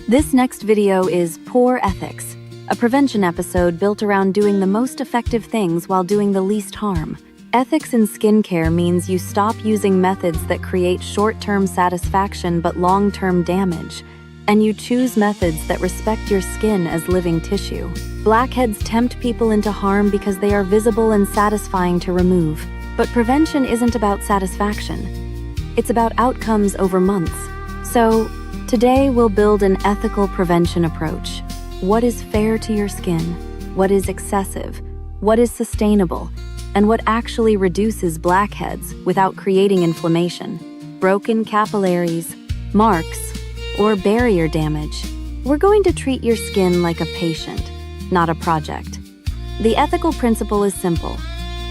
This next video is Pore Ethics, a prevention episode built around doing the most effective things while doing the least harm. Ethics in skincare means you stop using methods that create short-term satisfaction but long-term damage, and you choose methods that respect your skin as living tissue. Blackheads tempt people into harm because they are visible and satisfying to remove, but prevention isn't about satisfaction. It's about outcomes over months. So, today we'll build an ethical prevention approach. What is fair to your skin? What is excessive? What is sustainable? And what actually reduces blackheads without creating inflammation, broken capillaries, marks, or barrier damage? We're going to treat your skin like a patient, not a project. The ethical principle is simple.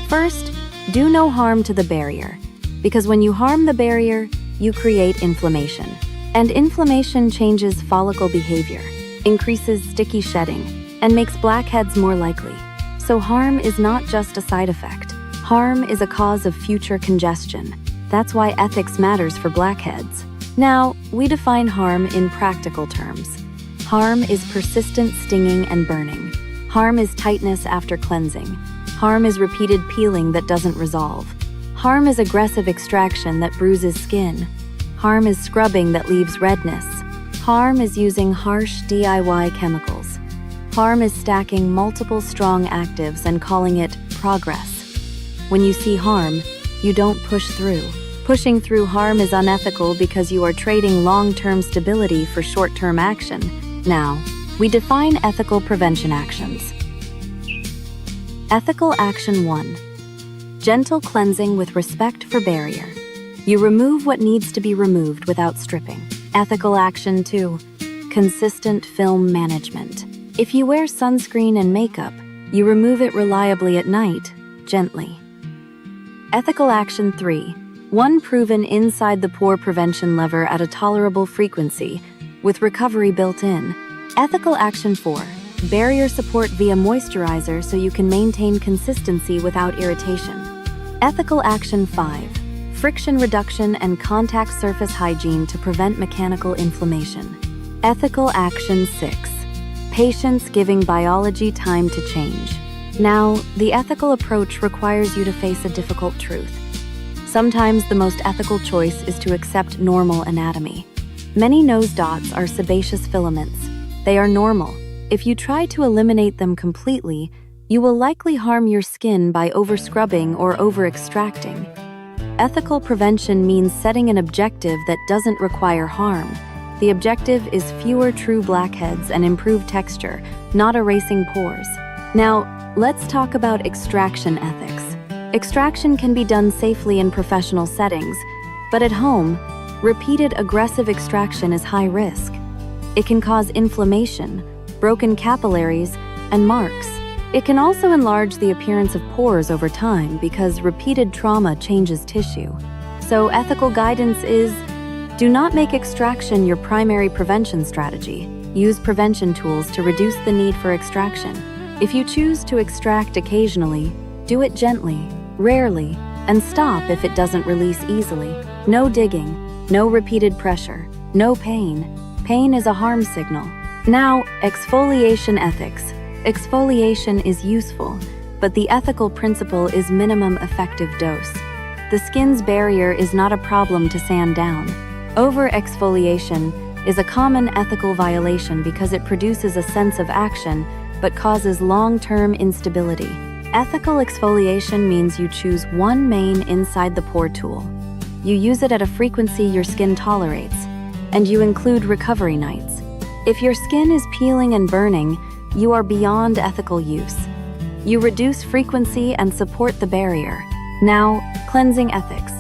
First, do no harm to the barrier, because when you harm the barrier, you create inflammation. And inflammation changes follicle behavior, increases sticky shedding, and makes blackheads more likely. So harm is not just a side effect. Harm is a cause of future congestion. That's why ethics matters for blackheads. Now, we define harm in practical terms. Harm is persistent stinging and burning. Harm is tightness after cleansing. Harm is repeated peeling that doesn't resolve. Harm is aggressive extraction that bruises skin. Harm is scrubbing that leaves redness. Harm is using harsh DIY chemicals. Harm is stacking multiple strong actives and calling it progress. When you see harm, you don't push through. Pushing through harm is unethical because you are trading long-term stability for short-term action. Now, we define ethical prevention actions. Ethical Action 1. Gentle cleansing with respect for barrier. You remove what needs to be removed without stripping. Ethical Action 2. Consistent film management. If you wear sunscreen and makeup, you remove it reliably at night, gently. Ethical Action 3. One proven inside the pore prevention lever at a tolerable frequency, with recovery built in. Ethical Action 4. Barrier support via moisturizer so you can maintain consistency without irritation. Ethical Action 5. Friction reduction and contact surface hygiene to prevent mechanical inflammation. Ethical Action 6. Patience giving biology time to change. Now, the ethical approach requires you to face a difficult truth. Sometimes the most ethical choice is to accept normal anatomy. Many nose dots are sebaceous filaments. They are normal. If you try to eliminate them completely, you will likely harm your skin by over-scrubbing or over-extracting. Ethical prevention means setting an objective that doesn't require harm. The objective is fewer true blackheads and improved texture, not erasing pores. Now, let's talk about extraction ethics. Extraction can be done safely in professional settings, but at home, repeated aggressive extraction is high risk. It can cause inflammation, broken capillaries, and marks. It can also enlarge the appearance of pores over time because repeated trauma changes tissue. So ethical guidance is, do not make extraction your primary prevention strategy. Use prevention tools to reduce the need for extraction. If you choose to extract occasionally, do it gently, rarely, and stop if it doesn't release easily. No digging, no repeated pressure, no pain. Pain is a harm signal. Now, exfoliation ethics. Exfoliation is useful, but the ethical principle is minimum effective dose. The skin's barrier is not a problem to sand down. Over-exfoliation is a common ethical violation because it produces a sense of action but causes long-term instability. Ethical exfoliation means you choose one main inside the pore tool. You use it at a frequency your skin tolerates, and you include recovery nights. If your skin is peeling and burning, you are beyond ethical use. You reduce frequency and support the barrier. Now, cleansing ethics.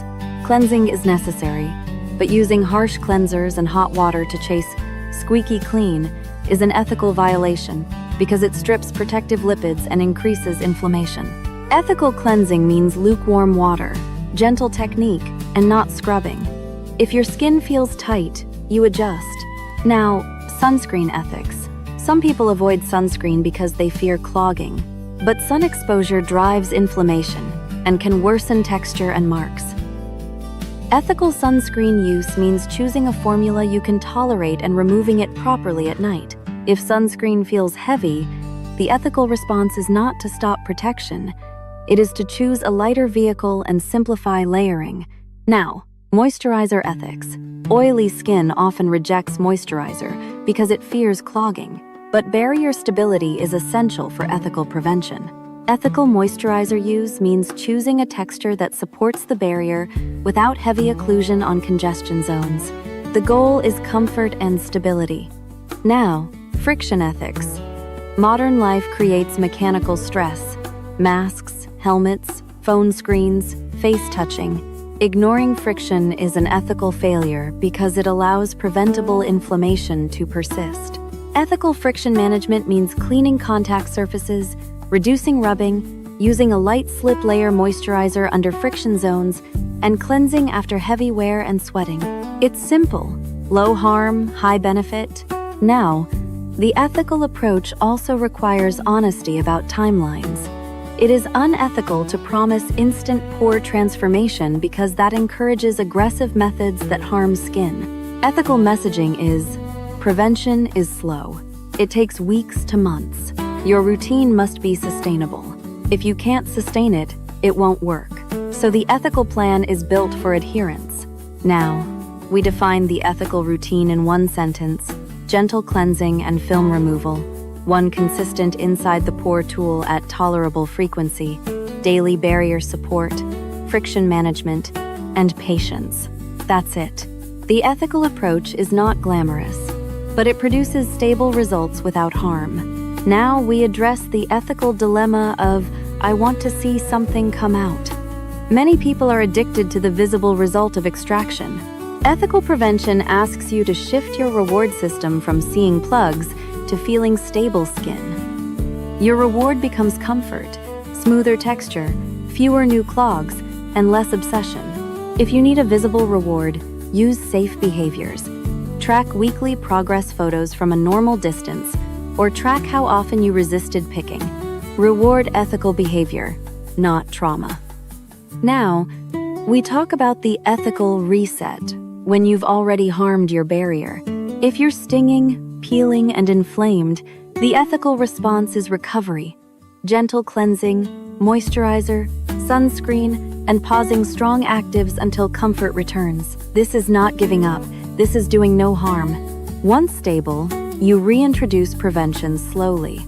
Cleansing is necessary, but using harsh cleansers and hot water to chase squeaky clean is an ethical violation because it strips protective lipids and increases inflammation. Ethical cleansing means lukewarm water, gentle technique, and not scrubbing. If your skin feels tight, you adjust. Now, sunscreen ethics. Some people avoid sunscreen because they fear clogging, but sun exposure drives inflammation and can worsen texture and marks. Ethical sunscreen use means choosing a formula you can tolerate and removing it properly at night. If sunscreen feels heavy, the ethical response is not to stop protection. It is to choose a lighter vehicle and simplify layering. Now, moisturizer ethics. Oily skin often rejects moisturizer because it fears clogging, but barrier stability is essential for ethical prevention. Ethical moisturizer use means choosing a texture that supports the barrier without heavy occlusion on congestion zones. The goal is comfort and stability. Now, friction ethics. Modern life creates mechanical stress. Masks, helmets, phone screens, face touching. Ignoring friction is an ethical failure because it allows preventable inflammation to persist. Ethical friction management means cleaning contact surfaces, reducing rubbing, using a light slip layer moisturizer under friction zones, and cleansing after heavy wear and sweating. It's simple, low harm, high benefit. Now, the ethical approach also requires honesty about timelines. It is unethical to promise instant pore transformation because that encourages aggressive methods that harm skin. Ethical messaging is, prevention is slow. It takes weeks to months. Your routine must be sustainable. If you can't sustain it, it won't work. So the ethical plan is built for adherence. Now, we define the ethical routine in one sentence: gentle cleansing and film removal, one consistent inside the pore tool at tolerable frequency, daily barrier support, friction management, and patience. That's it. The ethical approach is not glamorous, but it produces stable results without harm. Now we address the ethical dilemma of, I want to see something come out. Many people are addicted to the visible result of extraction. Ethical prevention asks you to shift your reward system from seeing plugs to feeling stable skin. Your reward becomes comfort, smoother texture, fewer new clogs, and less obsession. If you need a visible reward, use safe behaviors. Track weekly progress photos from a normal distance, or track how often you resisted picking. Reward ethical behavior, not trauma. Now, we talk about the ethical reset when you've already harmed your barrier. If you're stinging, peeling, and inflamed, the ethical response is recovery. Gentle cleansing, moisturizer, sunscreen, and pausing strong actives until comfort returns. This is not giving up. This is doing no harm. Once stable, you reintroduce prevention slowly.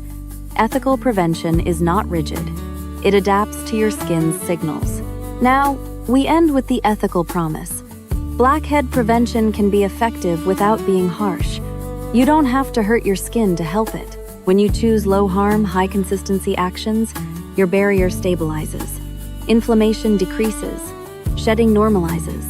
Ethical prevention is not rigid. It adapts to your skin's signals. Now, we end with the ethical promise. Blackhead prevention can be effective without being harsh. You don't have to hurt your skin to help it. When you choose low-harm, high-consistency actions, your barrier stabilizes. Inflammation decreases, shedding normalizes,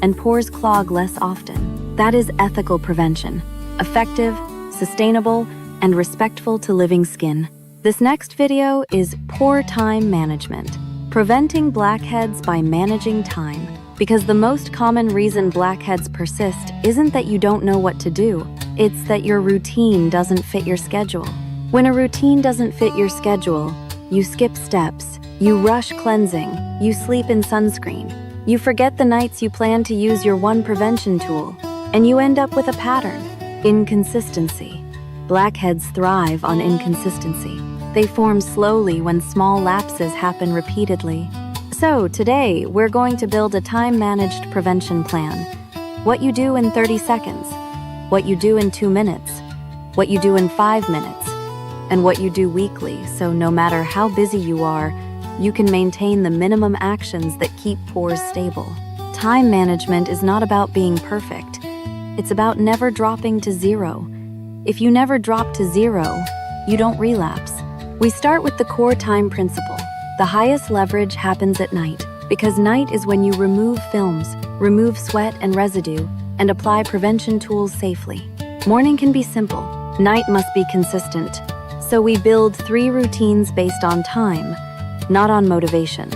and pores clog less often. That is ethical prevention. Effective, sustainable, and respectful to living skin. This next video is pore time management. Preventing blackheads by managing time. Because the most common reason blackheads persist isn't that you don't know what to do, it's that your routine doesn't fit your schedule. When a routine doesn't fit your schedule, you skip steps, you rush cleansing, you sleep in sunscreen, you forget the nights you plan to use your one prevention tool, and you end up with a pattern. Inconsistency. Blackheads thrive on inconsistency. They form slowly when small lapses happen repeatedly. So today, we're going to build a time-managed prevention plan. What you do in 30 seconds, what you do in 2 minutes, what you do in 5 minutes, and what you do weekly, so no matter how busy you are, you can maintain the minimum actions that keep pores stable. Time management is not about being perfect. It's about never dropping to zero. If you never drop to zero, you don't relapse. We start with the core time principle. The highest leverage happens at night, because night is when you remove films, remove sweat and residue, and apply prevention tools safely. Morning can be simple. Night must be consistent. So we build 3 routines based on time, not on motivation.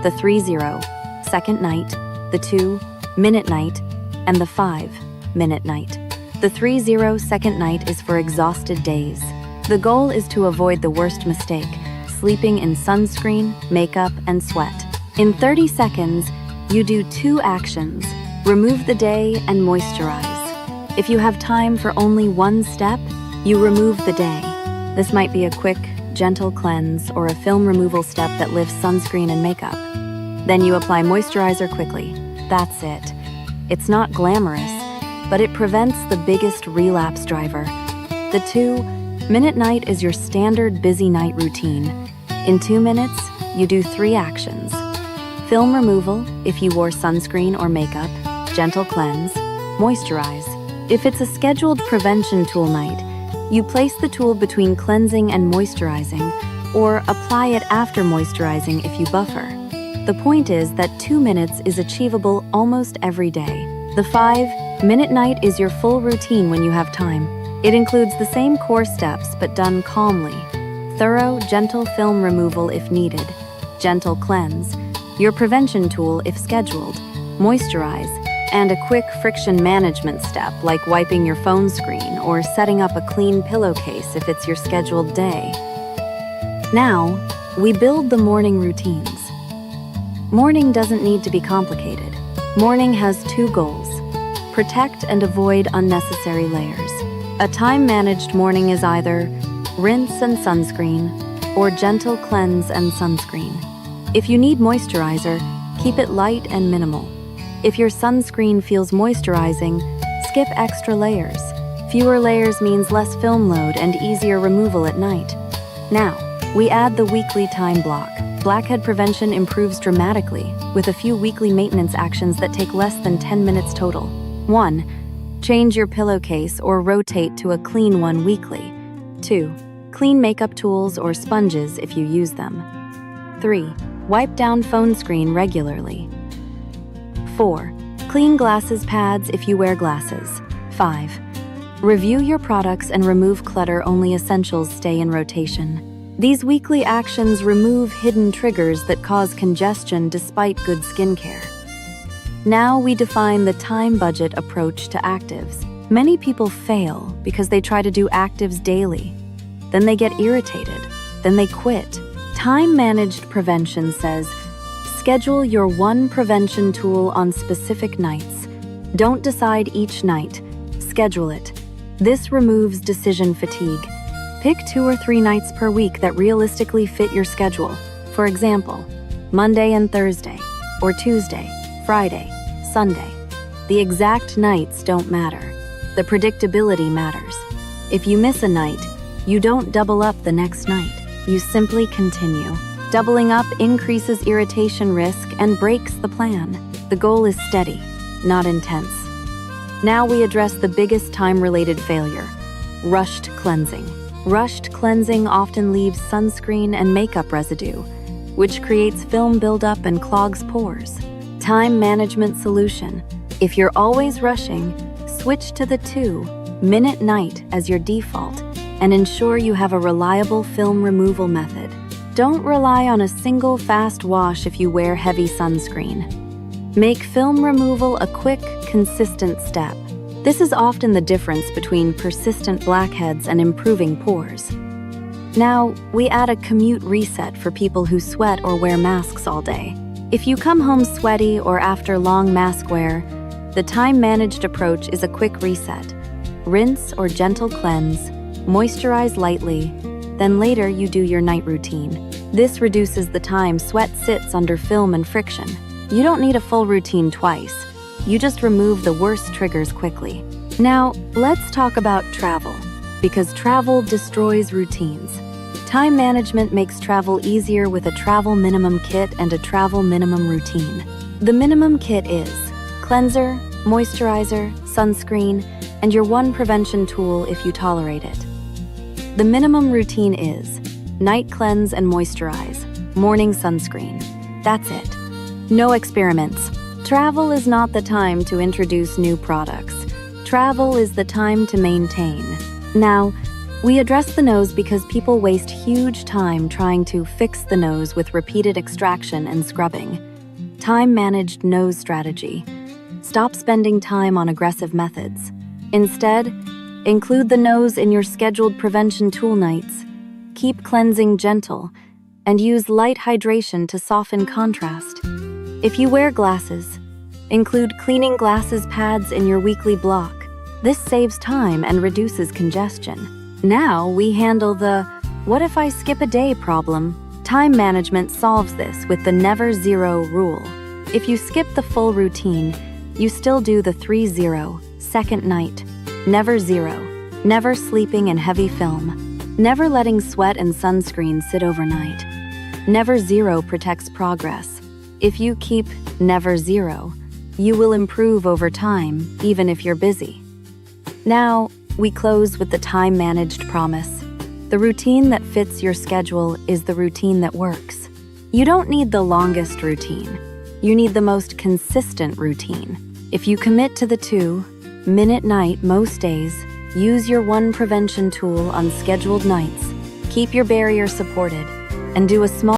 The 3-0, night, the 2-minute night, and the 5-minute night. The 3-0 night is for exhausted days. The goal is to avoid the worst mistake, sleeping in sunscreen, makeup, and sweat. In 30 seconds, You do 2 actions: remove the day and moisturize. If you have time for only 1 step, you remove the day. This might be a quick, gentle cleanse or a film removal step that lifts sunscreen and makeup. Then you apply moisturizer quickly. That's it. It's not glamorous, but it prevents the biggest relapse driver. The 2-minute night is your standard busy night routine. In 2 minutes, you do 3 actions. Film removal, if you wore sunscreen or makeup. Gentle cleanse. Moisturize. If it's a scheduled prevention tool night, you place the tool between cleansing and moisturizing, or apply it after moisturizing if you buffer. The point is that 2 minutes is achievable almost every day. The 5-minute night is your full routine when you have time. It includes the same core steps but done calmly. Thorough, gentle film removal if needed. Gentle cleanse. Your prevention tool if scheduled. Moisturize. And a quick friction management step like wiping your phone screen or setting up a clean pillowcase if it's your scheduled day. Now, we build the morning routines. Morning doesn't need to be complicated. Morning has 2 goals: protect and avoid unnecessary layers. A time-managed morning is either rinse and sunscreen or gentle cleanse and sunscreen. If you need moisturizer, keep it light and minimal. If your sunscreen feels moisturizing, skip extra layers. Fewer layers means less film load and easier removal at night. Now, we add the weekly time block. Blackhead prevention improves dramatically with a few weekly maintenance actions that take less than 10 minutes total. 1. Change your pillowcase or rotate to a clean one weekly. 2. Clean makeup tools or sponges if you use them. 3. Wipe down phone screen regularly. 4. Clean glasses pads if you wear glasses. 5. Review your products and remove clutter. Only essentials stay in rotation. These weekly actions remove hidden triggers that cause congestion despite good skincare. Now we define the time budget approach to actives. Many people fail because they try to do actives daily. Then they get irritated. Then they quit. Time-managed prevention says, schedule your 1 prevention tool on specific nights. Don't decide each night. Schedule it. This removes decision fatigue. Pick 2 or 3 nights per week that realistically fit your schedule. For example, Monday and Thursday, or Tuesday, Friday, Sunday. The exact nights don't matter. The predictability matters. If you miss a night, you don't double up the next night. You simply continue. Doubling up increases irritation risk and breaks the plan. The goal is steady, not intense. Now we address the biggest time-related failure: rushed cleansing. Rushed cleansing often leaves sunscreen and makeup residue, which creates film buildup and clogs pores. Time management solution: if you're always rushing, switch to the 2-minute night as your default and ensure you have a reliable film removal method. Don't rely on a single fast wash if you wear heavy sunscreen. Make film removal a quick, consistent step. This is often the difference between persistent blackheads and improving pores. Now, we add a commute reset for people who sweat or wear masks all day. If you come home sweaty or after long mask wear, the time-managed approach is a quick reset. Rinse or gentle cleanse, moisturize lightly, then later you do your night routine. This reduces the time sweat sits under film and friction. You don't need a full routine twice. You just remove the worst triggers quickly. Now, let's talk about travel, because travel destroys routines. Time management makes travel easier with a travel minimum kit and a travel minimum routine. The minimum kit is cleanser, moisturizer, sunscreen, and your 1 prevention tool if you tolerate it. The minimum routine is night cleanse and moisturize, morning sunscreen. That's it. No experiments. Travel is not the time to introduce new products. Travel is the time to maintain. Now, we address the nose because people waste huge time trying to fix the nose with repeated extraction and scrubbing. Time-managed nose strategy. Stop spending time on aggressive methods. Instead, include the nose in your scheduled prevention tool nights. Keep cleansing gentle, and use light hydration to soften contrast. If you wear glasses, include cleaning glasses pads in your weekly block. This saves time and reduces congestion. Now we handle the "what if I skip a day" problem. Time management solves this with the never zero rule. If you skip the full routine, you still do the 3-0, second night. Never zero. Never sleeping in heavy film. Never letting sweat and sunscreen sit overnight. Never zero protects progress. If you keep never zero, you will improve over time, even if you're busy. Now, we close with the time-managed promise. The routine that fits your schedule is the routine that works. You don't need the longest routine. You need the most consistent routine. If you commit to the 2-minute night most days, use your one prevention tool on scheduled nights, keep your barrier supported, and do a small